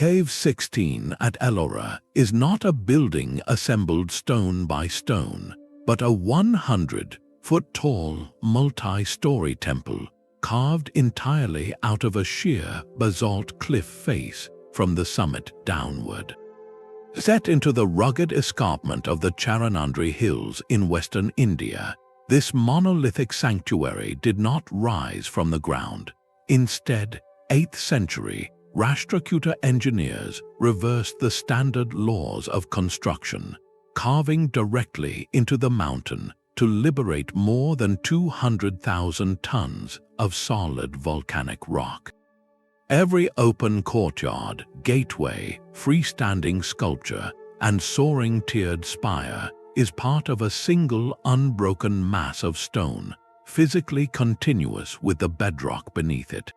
Cave 16 at Ellora is not a building assembled stone by stone, but a 100-foot-tall, multi-story temple carved entirely out of a sheer basalt cliff face from the summit downward. Set into the rugged escarpment of the Charanandri Hills in western India, this monolithic sanctuary did not rise from the ground. Instead, 8th century Rashtrakuta engineers reversed the standard laws of construction, carving directly into the mountain to liberate more than 200,000 tons of solid volcanic rock. Every open courtyard, gateway, freestanding sculpture, and soaring tiered spire is part of a single unbroken mass of stone, physically continuous with the bedrock beneath it.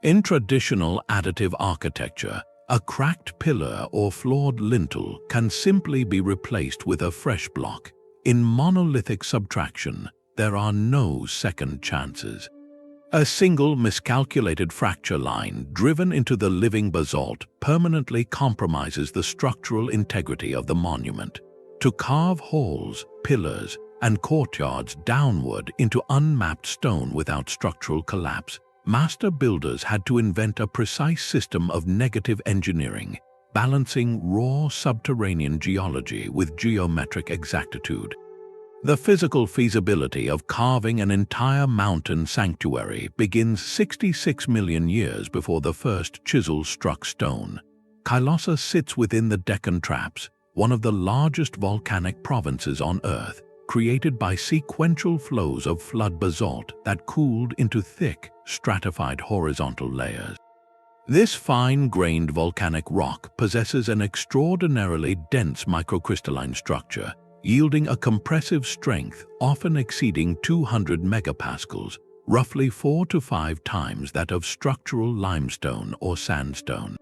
In traditional additive architecture, a cracked pillar or flawed lintel can simply be replaced with a fresh block. In monolithic subtraction, there are no second chances. A single miscalculated fracture line driven into the living basalt permanently compromises the structural integrity of the monument. To carve halls, pillars, and courtyards downward into unmapped stone without structural collapse, master builders had to invent a precise system of negative engineering, balancing raw subterranean geology with geometric exactitude. The physical feasibility of carving an entire mountain sanctuary begins 66 million years before the first chisel struck stone. Kailasa sits within the Deccan Traps, one of the largest volcanic provinces on Earth, created by sequential flows of flood basalt that cooled into thick, stratified horizontal layers. This fine-grained volcanic rock possesses an extraordinarily dense microcrystalline structure, yielding a compressive strength often exceeding 200 megapascals, roughly 4 to 5 times that of structural limestone or sandstone.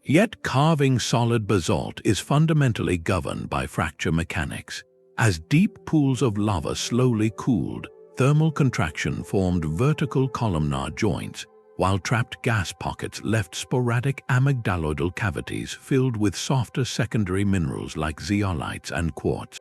Yet carving solid basalt is fundamentally governed by fracture mechanics. As deep pools of lava slowly cooled, thermal contraction formed vertical columnar joints, while trapped gas pockets left sporadic amygdaloidal cavities filled with softer secondary minerals like zeolites and quartz.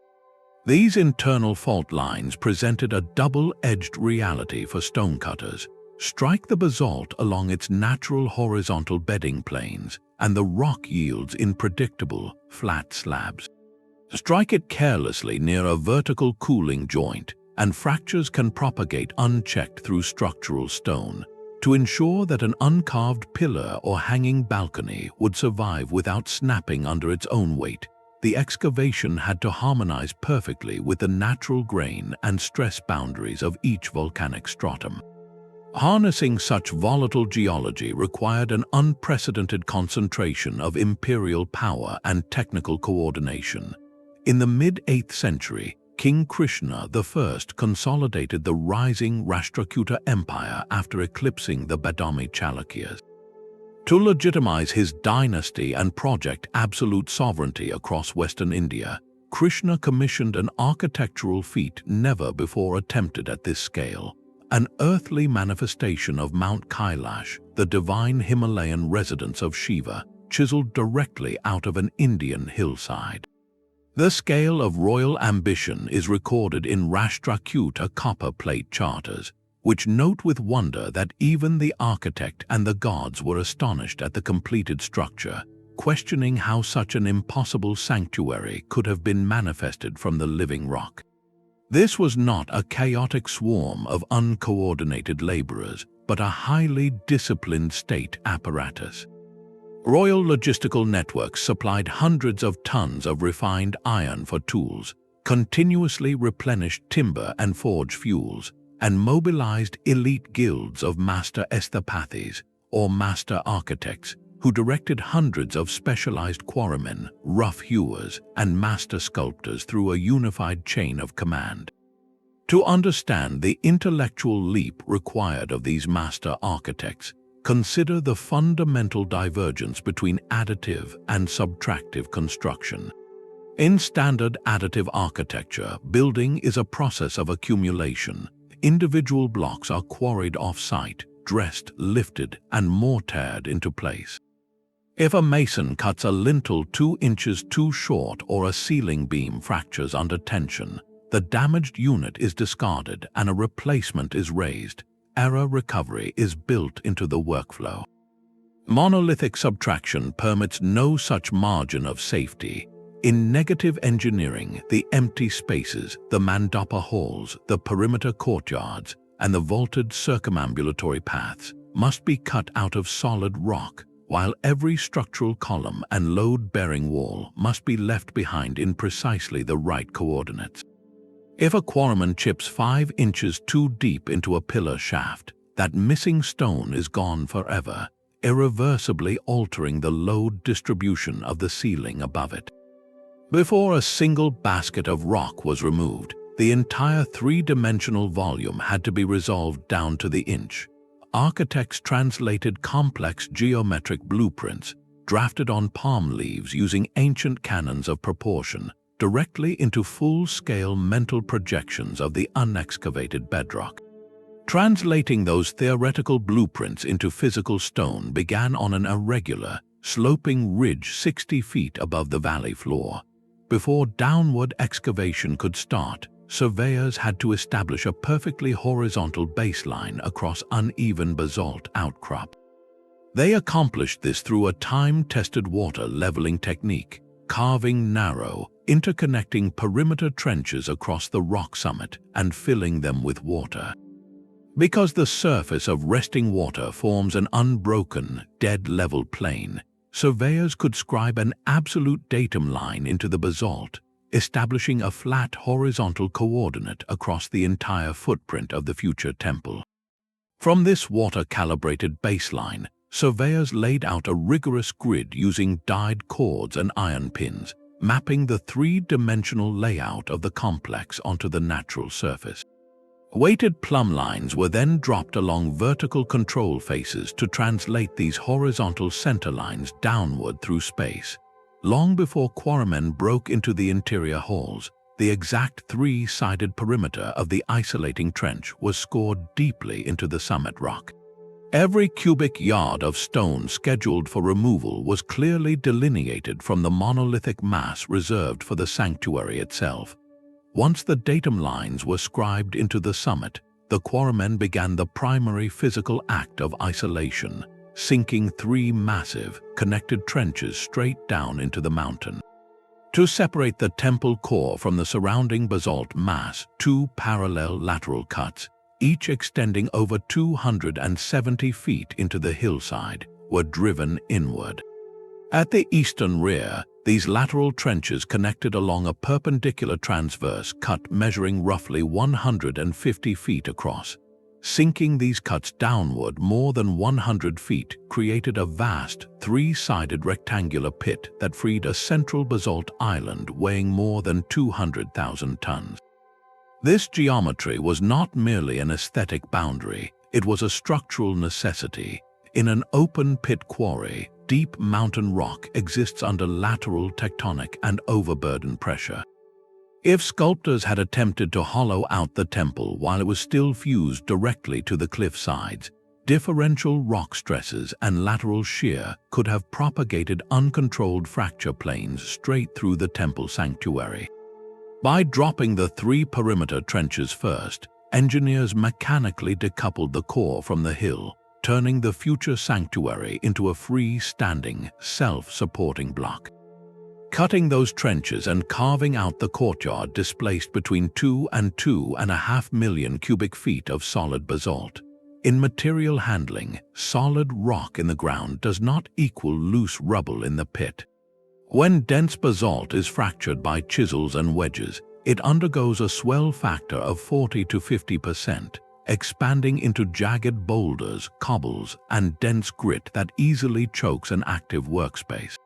These internal fault lines presented a double-edged reality for stonecutters. Strike the basalt along its natural horizontal bedding planes, and the rock yields in predictable, flat slabs. Strike it carelessly near a vertical cooling joint, and fractures can propagate unchecked through structural stone. To ensure that an uncarved pillar or hanging balcony would survive without snapping under its own weight, the excavation had to harmonize perfectly with the natural grain and stress boundaries of each volcanic stratum. Harnessing such volatile geology required an unprecedented concentration of imperial power and technical coordination. In the mid-8th century, King Krishna I consolidated the rising Rashtrakuta Empire after eclipsing the Badami Chalukyas. To legitimize his dynasty and project absolute sovereignty across western India, Krishna commissioned an architectural feat never before attempted at this scale: an earthly manifestation of Mount Kailash, the divine Himalayan residence of Shiva, chiseled directly out of an Indian hillside. The scale of royal ambition is recorded in Rashtrakuta copper plate charters, which note with wonder that even the architect and the gods were astonished at the completed structure, questioning how such an impossible sanctuary could have been manifested from the living rock. This was not a chaotic swarm of uncoordinated laborers, but a highly disciplined state apparatus. Royal logistical networks supplied hundreds of tons of refined iron for tools, continuously replenished timber and forge fuels, and mobilized elite guilds of master esthapathes, or master architects, who directed hundreds of specialized quarrymen, rough hewers, and master sculptors through a unified chain of command. To understand the intellectual leap required of these master architects, consider the fundamental divergence between additive and subtractive construction. In standard additive architecture, building is a process of accumulation. Individual blocks are quarried off-site, dressed, lifted, and mortared into place. If a mason cuts a lintel 2 inches too short or a ceiling beam fractures under tension, the damaged unit is discarded and a replacement is raised. Error recovery is built into the workflow. Monolithic subtraction permits no such margin of safety. In negative engineering, the empty spaces, the mandapa halls, the perimeter courtyards, and the vaulted circumambulatory paths must be cut out of solid rock, while every structural column and load-bearing wall must be left behind in precisely the right coordinates. If a quarryman chips 5 inches too deep into a pillar shaft, that missing stone is gone forever, irreversibly altering the load distribution of the ceiling above it. Before a single basket of rock was removed, the entire 3-dimensional volume had to be resolved down to the inch. Architects translated complex geometric blueprints, drafted on palm leaves using ancient canons of proportion, directly into full-scale mental projections of the unexcavated bedrock. Translating those theoretical blueprints into physical stone began on an irregular, sloping ridge 60 feet above the valley floor. Before downward excavation could start, surveyors had to establish a perfectly horizontal baseline across uneven basalt outcrop. They accomplished this through a time-tested water leveling technique, carving narrow, interconnecting perimeter trenches across the rock summit and filling them with water. Because the surface of resting water forms an unbroken, dead-level plane, surveyors could scribe an absolute datum line into the basalt, establishing a flat horizontal coordinate across the entire footprint of the future temple. From this water-calibrated baseline, surveyors laid out a rigorous grid using dyed cords and iron pins, mapping the 3-dimensional layout of the complex onto the natural surface. Weighted plumb lines were then dropped along vertical control faces to translate these horizontal center lines downward through space. Long before quarrymen broke into the interior halls, the exact 3-sided perimeter of the isolating trench was scored deeply into the summit rock. Every cubic yard of stone scheduled for removal was clearly delineated from the monolithic mass reserved for the sanctuary itself. Once the datum lines were scribed into the summit, the quarrymen began the primary physical act of isolation, sinking 3 massive, connected trenches straight down into the mountain. To separate the temple core from the surrounding basalt mass, 2 parallel lateral cuts, each extending over 270 feet into the hillside, were driven inward. At the eastern rear, these lateral trenches connected along a perpendicular transverse cut measuring roughly 150 feet across. Sinking these cuts downward more than 100 feet created a vast, 3-sided rectangular pit that freed a central basalt island weighing more than 200,000 tons. This geometry was not merely an aesthetic boundary, it was a structural necessity. In an open pit quarry, deep mountain rock exists under lateral tectonic and overburden pressure. If sculptors had attempted to hollow out the temple while it was still fused directly to the cliff sides, differential rock stresses and lateral shear could have propagated uncontrolled fracture planes straight through the temple sanctuary. By dropping the 3 perimeter trenches first, engineers mechanically decoupled the core from the hill, turning the future sanctuary into a free-standing, self-supporting block. Cutting those trenches and carving out the courtyard displaced between 2 and 2.5 million cubic feet of solid basalt. In material handling, solid rock in the ground does not equal loose rubble in the pit. When dense basalt is fractured by chisels and wedges, it undergoes a swell factor of 40 to 50%, expanding into jagged boulders, cobbles, and dense grit that easily chokes an active workspace.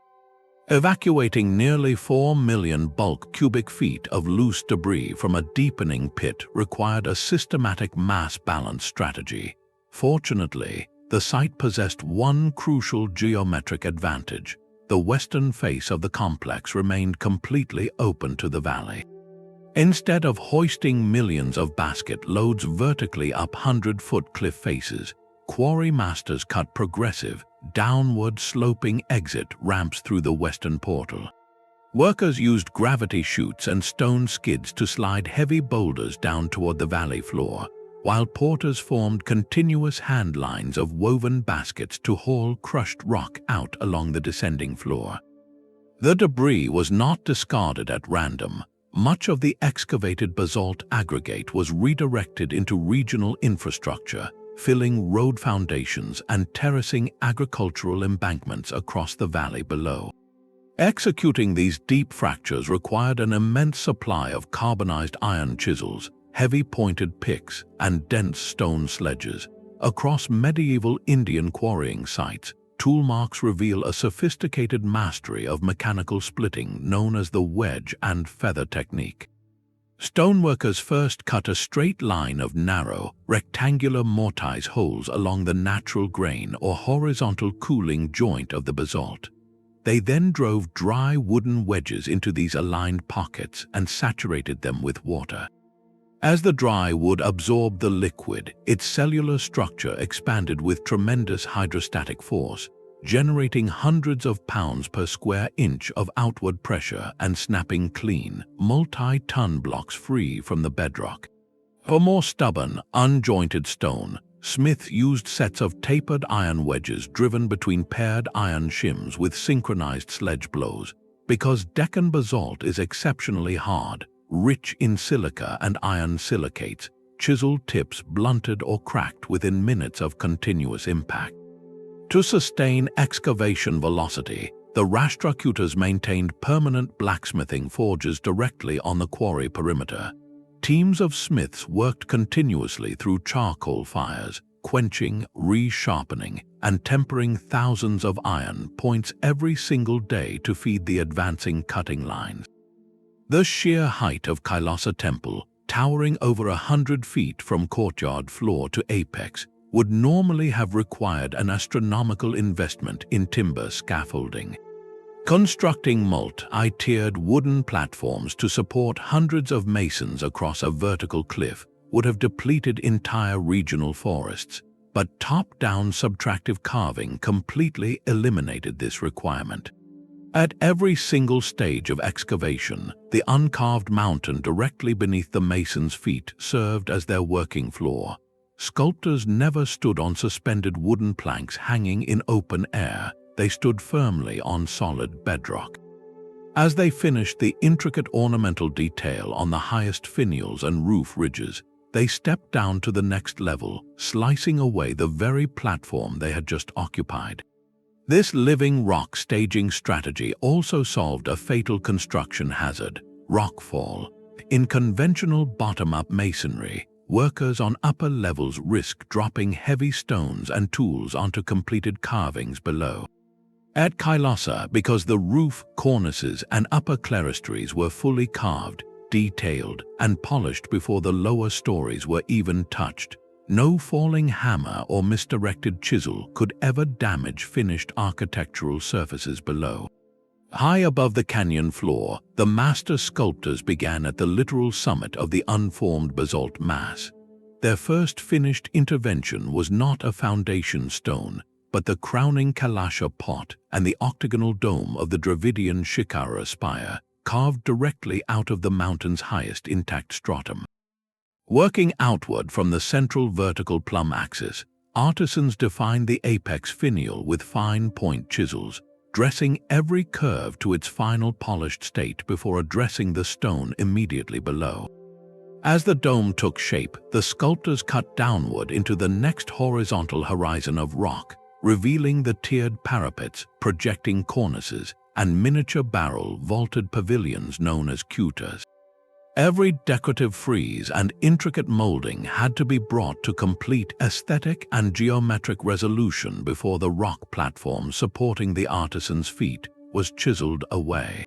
Evacuating nearly 4 million bulk cubic feet of loose debris from a deepening pit required a systematic mass balance strategy. Fortunately, the site possessed one crucial geometric advantage. The western face of the complex remained completely open to the valley. Instead of hoisting millions of basket loads vertically up 100-foot cliff faces, quarry masters cut progressive, downward sloping exit ramps through the western portal. Workers used gravity chutes and stone skids to slide heavy boulders down toward the valley floor, while porters formed continuous hand lines of woven baskets to haul crushed rock out along the descending floor. The debris was not discarded at random. Much of the excavated basalt aggregate was redirected into regional infrastructure, filling road foundations and terracing agricultural embankments across the valley below. Executing these deep fractures required an immense supply of carbonized iron chisels, heavy pointed picks, and dense stone sledges. Across medieval Indian quarrying sites, tool marks reveal a sophisticated mastery of mechanical splitting known as the wedge and feather technique. Stoneworkers first cut a straight line of narrow, rectangular mortise holes along the natural grain or horizontal cooling joint of the basalt. They then drove dry wooden wedges into these aligned pockets and saturated them with water. As the dry wood absorbed the liquid, its cellular structure expanded with tremendous hydrostatic force, generating hundreds of pounds per square inch of outward pressure and snapping clean, multi-ton blocks free from the bedrock. For more stubborn, unjointed stone, smiths used sets of tapered iron wedges driven between paired iron shims with synchronized sledge blows. Because Deccan basalt is exceptionally hard, rich in silica and iron silicates, chisel tips blunted or cracked within minutes of continuous impact. To sustain excavation velocity, the Rashtrakutas maintained permanent blacksmithing forges directly on the quarry perimeter. Teams of smiths worked continuously through charcoal fires, quenching, resharpening, and tempering thousands of iron points every single day to feed the advancing cutting lines. The sheer height of Kailasa Temple, towering over 100 feet from courtyard floor to apex, would normally have required an astronomical investment in timber scaffolding. Constructing multi-tiered wooden platforms to support hundreds of masons across a vertical cliff would have depleted entire regional forests, but top-down subtractive carving completely eliminated this requirement. At every single stage of excavation, the uncarved mountain directly beneath the mason's feet served as their working floor. Sculptors never stood on suspended wooden planks hanging in open air. They stood firmly on solid bedrock. As they finished the intricate ornamental detail on the highest finials and roof ridges, they stepped down to the next level, slicing away the very platform they had just occupied. This living rock staging strategy also solved a fatal construction hazard, rockfall. In conventional bottom-up masonry, workers on upper levels risk dropping heavy stones and tools onto completed carvings below. At Kailasa, because the roof, cornices, and upper clerestories were fully carved, detailed, and polished before the lower stories were even touched, no falling hammer or misdirected chisel could ever damage finished architectural surfaces below. High above the canyon floor, the master sculptors began at the literal summit of the unformed basalt mass. Their first finished intervention was not a foundation stone, but the crowning Kailasa pot and the octagonal dome of the Dravidian Shikara spire, carved directly out of the mountain's highest intact stratum. Working outward from the central vertical plumb axis, artisans defined the apex finial with fine point chisels, dressing every curve to its final polished state before addressing the stone immediately below. As the dome took shape, the sculptors cut downward into the next horizontal horizon of rock, revealing the tiered parapets, projecting cornices, and miniature barrel vaulted pavilions known as kutas. Every decorative frieze and intricate molding had to be brought to complete aesthetic and geometric resolution before the rock platform supporting the artisan's feet was chiseled away.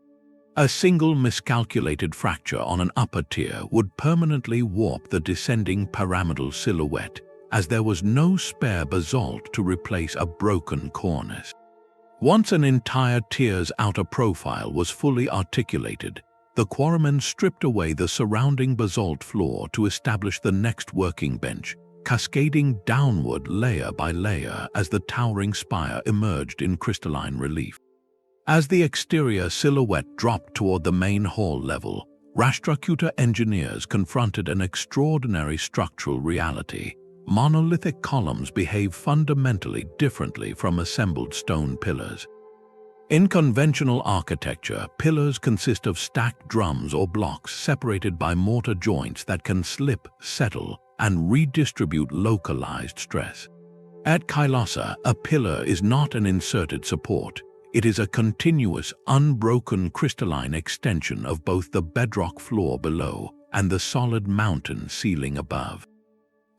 A single miscalculated fracture on an upper tier would permanently warp the descending pyramidal silhouette, as there was no spare basalt to replace a broken cornice. Once an entire tier's outer profile was fully articulated, the quarrymen stripped away the surrounding basalt floor to establish the next working bench, cascading downward layer by layer as the towering spire emerged in crystalline relief. As the exterior silhouette dropped toward the main hall level, Rashtrakuta engineers confronted an extraordinary structural reality. Monolithic columns behave fundamentally differently from assembled stone pillars. In conventional architecture, pillars consist of stacked drums or blocks separated by mortar joints that can slip, settle, and redistribute localized stress. At Kailasa, a pillar is not an inserted support. It is a continuous, unbroken crystalline extension of both the bedrock floor below and the solid mountain ceiling above.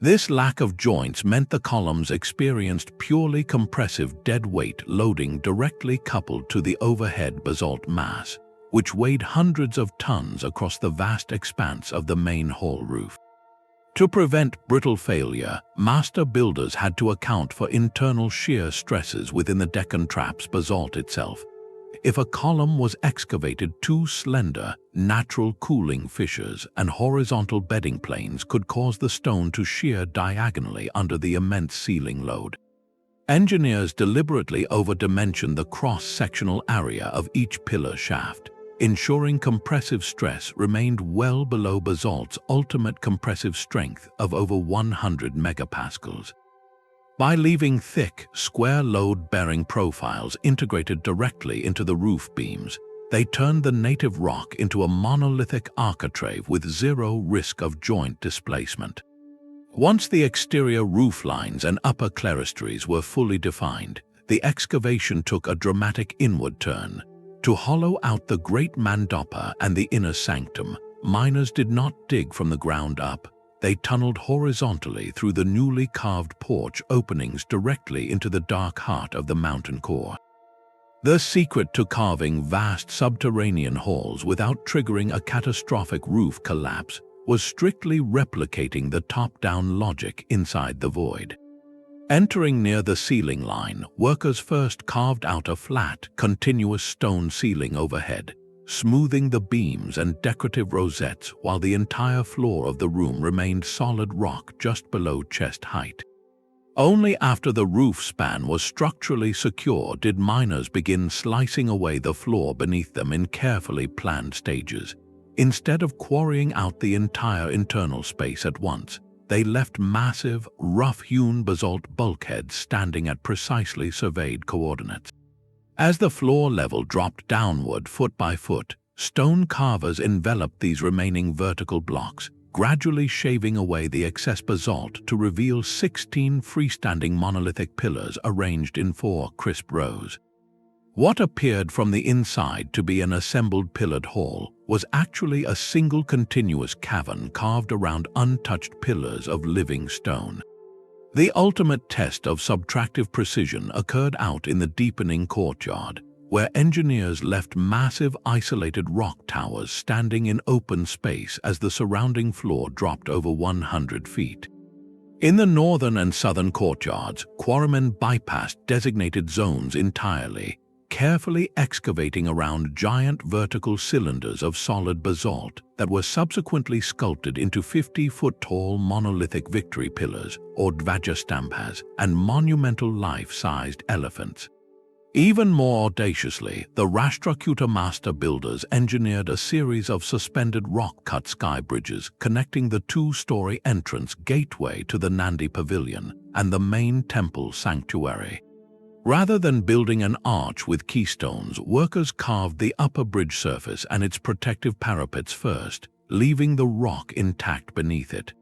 This lack of joints meant the columns experienced purely compressive dead weight loading directly coupled to the overhead basalt mass, which weighed hundreds of tons across the vast expanse of the main hall roof. To prevent brittle failure, master builders had to account for internal shear stresses within the Deccan Traps basalt itself. If a column was excavated too slender, natural cooling fissures and horizontal bedding planes could cause the stone to shear diagonally under the immense ceiling load. Engineers deliberately overdimensioned the cross-sectional area of each pillar shaft, ensuring compressive stress remained well below basalt's ultimate compressive strength of over 100 megapascals. By leaving thick, square load-bearing profiles integrated directly into the roof beams, they turned the native rock into a monolithic architrave with zero risk of joint displacement. Once the exterior roof lines and upper clerestories were fully defined, the excavation took a dramatic inward turn. To hollow out the great mandapa and the inner sanctum, miners did not dig from the ground up. They tunneled horizontally through the newly carved porch openings directly into the dark heart of the mountain core. The secret to carving vast subterranean halls without triggering a catastrophic roof collapse was strictly replicating the top-down logic inside the void. Entering near the ceiling line, workers first carved out a flat, continuous stone ceiling overhead, smoothing the beams and decorative rosettes while the entire floor of the room remained solid rock just below chest height. Only after the roof span was structurally secure did miners begin slicing away the floor beneath them in carefully planned stages. Instead of quarrying out the entire internal space at once, they left massive, rough-hewn basalt bulkheads standing at precisely surveyed coordinates. As the floor level dropped downward foot by foot, stone carvers enveloped these remaining vertical blocks, gradually shaving away the excess basalt to reveal 16 freestanding monolithic pillars arranged in 4 crisp rows. What appeared from the inside to be an assembled pillared hall was actually a single continuous cavern carved around untouched pillars of living stone. The ultimate test of subtractive precision occurred out in the deepening courtyard, where engineers left massive isolated rock towers standing in open space as the surrounding floor dropped over 100 feet. In the northern and southern courtyards, quarrymen bypassed designated zones entirely, carefully excavating around giant vertical cylinders of solid basalt that were subsequently sculpted into 50-foot-tall monolithic victory pillars, or dvajastampas, and monumental life-sized elephants. Even more audaciously, the Rashtrakuta master builders engineered a series of suspended rock-cut sky bridges connecting the 2-story entrance gateway to the Nandi Pavilion and the main temple sanctuary. Rather than building an arch with keystones, workers carved the upper bridge surface and its protective parapets first, leaving the rock intact beneath it.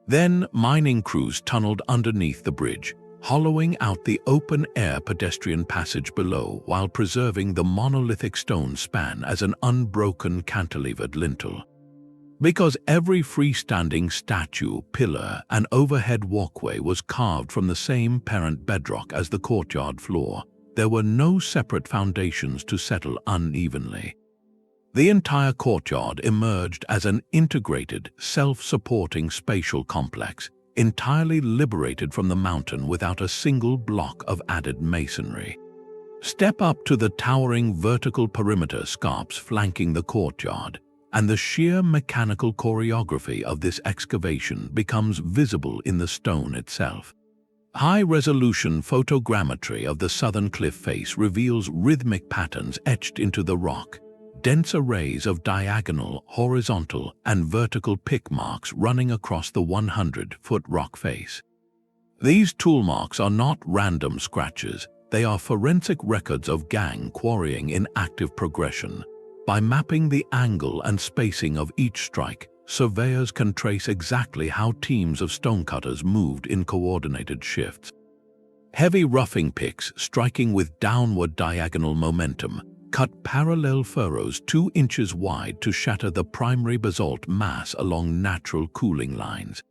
Then, mining crews tunneled underneath the bridge, hollowing out the open-air pedestrian passage below while preserving the monolithic stone span as an unbroken cantilevered lintel. Because every freestanding statue, pillar, and overhead walkway was carved from the same parent bedrock as the courtyard floor, there were no separate foundations to settle unevenly. The entire courtyard emerged as an integrated, self-supporting spatial complex, entirely liberated from the mountain without a single block of added masonry. Step up to the towering vertical perimeter scarps flanking the courtyard, and the sheer mechanical choreography of this excavation becomes visible in the stone itself. High-resolution photogrammetry of the southern cliff face reveals rhythmic patterns etched into the rock, dense arrays of diagonal, horizontal, and vertical pick marks running across the 100-foot rock face. These tool marks are not random scratches, they are forensic records of gang quarrying in active progression. By mapping the angle and spacing of each strike, surveyors can trace exactly how teams of stonecutters moved in coordinated shifts. Heavy roughing picks striking with downward diagonal momentum cut parallel furrows 2 inches wide to shatter the primary basalt mass along natural cooling lines.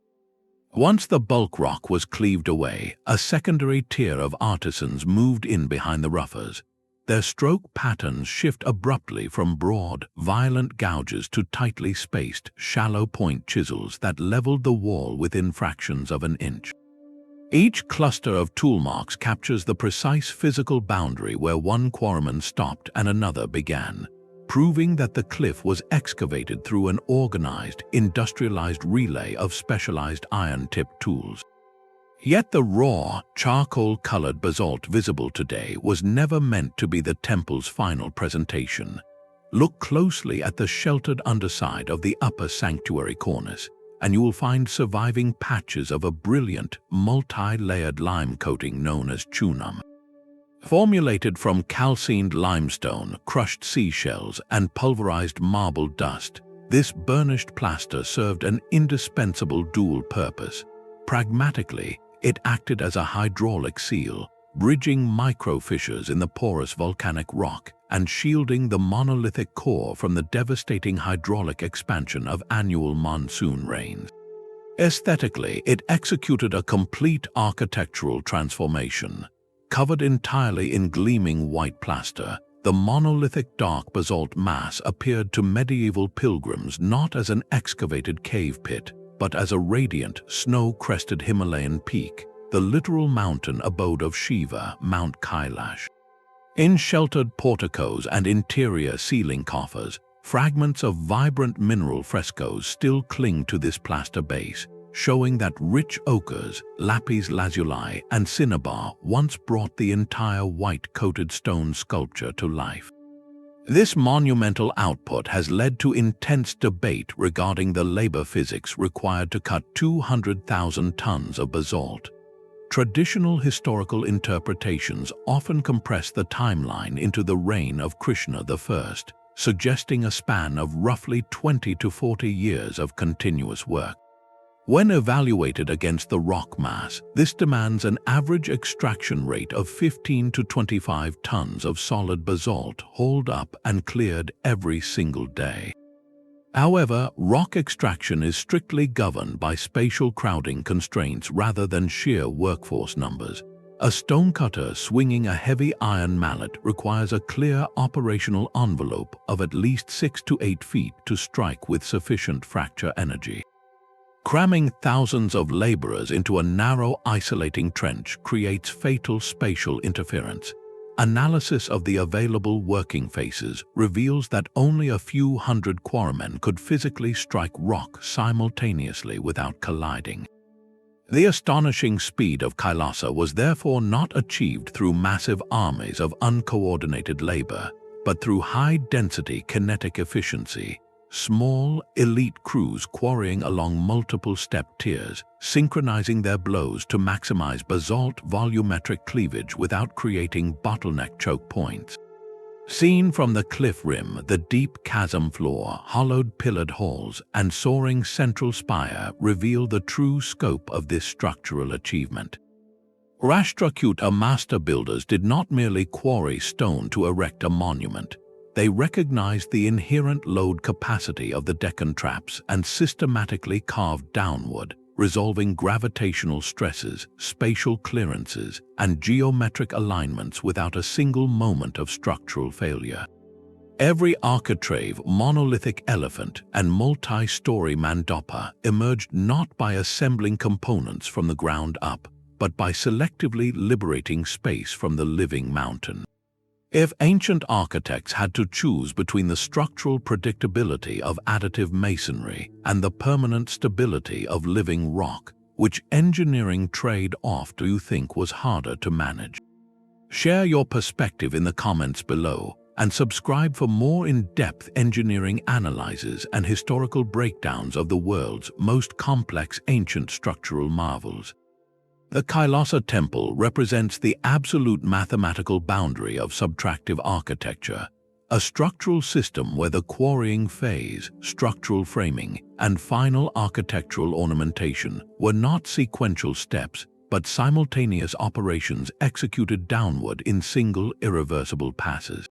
Once the bulk rock was cleaved away, a secondary tier of artisans moved in behind the roughers. Their stroke patterns shift abruptly from broad, violent gouges to tightly spaced, shallow point chisels that leveled the wall within fractions of an inch. Each cluster of tool marks captures the precise physical boundary where one quarryman stopped and another began, proving that the cliff was excavated through an organized, industrialized relay of specialized iron-tipped tools. Yet the raw, charcoal-colored basalt visible today was never meant to be the temple's final presentation. Look closely at the sheltered underside of the upper sanctuary cornice, and you will find surviving patches of a brilliant, multi-layered lime coating known as chunam. Formulated from calcined limestone, crushed seashells, and pulverized marble dust, this burnished plaster served an indispensable dual purpose. Pragmatically, it acted as a hydraulic seal, bridging micro-fissures in the porous volcanic rock and shielding the monolithic core from the devastating hydraulic expansion of annual monsoon rains. Aesthetically, it executed a complete architectural transformation. Covered entirely in gleaming white plaster, the monolithic dark basalt mass appeared to medieval pilgrims not as an excavated cave pit, but as a radiant, snow-crested Himalayan peak, the literal mountain abode of Shiva, Mount Kailash. In sheltered porticos and interior ceiling coffers, fragments of vibrant mineral frescoes still cling to this plaster base, showing that rich ochres, lapis lazuli, and cinnabar once brought the entire white-coated stone sculpture to life. This monumental output has led to intense debate regarding the labor physics required to cut 200,000 tons of basalt. Traditional historical interpretations often compress the timeline into the reign of Krishna I, suggesting a span of roughly 20 to 40 years of continuous work. When evaluated against the rock mass, this demands an average extraction rate of 15 to 25 tons of solid basalt hauled up and cleared every single day. However, rock extraction is strictly governed by spatial crowding constraints rather than sheer workforce numbers. A stonecutter swinging a heavy iron mallet requires a clear operational envelope of at least 6 to 8 feet to strike with sufficient fracture energy. Cramming thousands of laborers into a narrow, isolating trench creates fatal spatial interference. Analysis of the available working faces reveals that only a few hundred quarrymen could physically strike rock simultaneously without colliding. The astonishing speed of Kailasa was therefore not achieved through massive armies of uncoordinated labor, but through high-density kinetic efficiency. Small, elite crews quarrying along multiple step tiers, synchronizing their blows to maximize basalt volumetric cleavage without creating bottleneck choke points. Seen from the cliff rim, the deep chasm floor, hollowed pillared halls, and soaring central spire reveal the true scope of this structural achievement. Rashtrakuta master builders did not merely quarry stone to erect a monument. They recognized the inherent load capacity of the Deccan Traps and systematically carved downward, resolving gravitational stresses, spatial clearances, and geometric alignments without a single moment of structural failure. Every architrave, monolithic elephant, and multi-story mandapa emerged not by assembling components from the ground up, but by selectively liberating space from the living mountain. If ancient architects had to choose between the structural predictability of additive masonry and the permanent stability of living rock, which engineering trade-off do you think was harder to manage? Share your perspective in the comments below and subscribe for more in-depth engineering analyses and historical breakdowns of the world's most complex ancient structural marvels. The Kailasa Temple represents the absolute mathematical boundary of subtractive architecture, a structural system where the quarrying phase, structural framing, and final architectural ornamentation were not sequential steps, but simultaneous operations executed downward in single irreversible passes.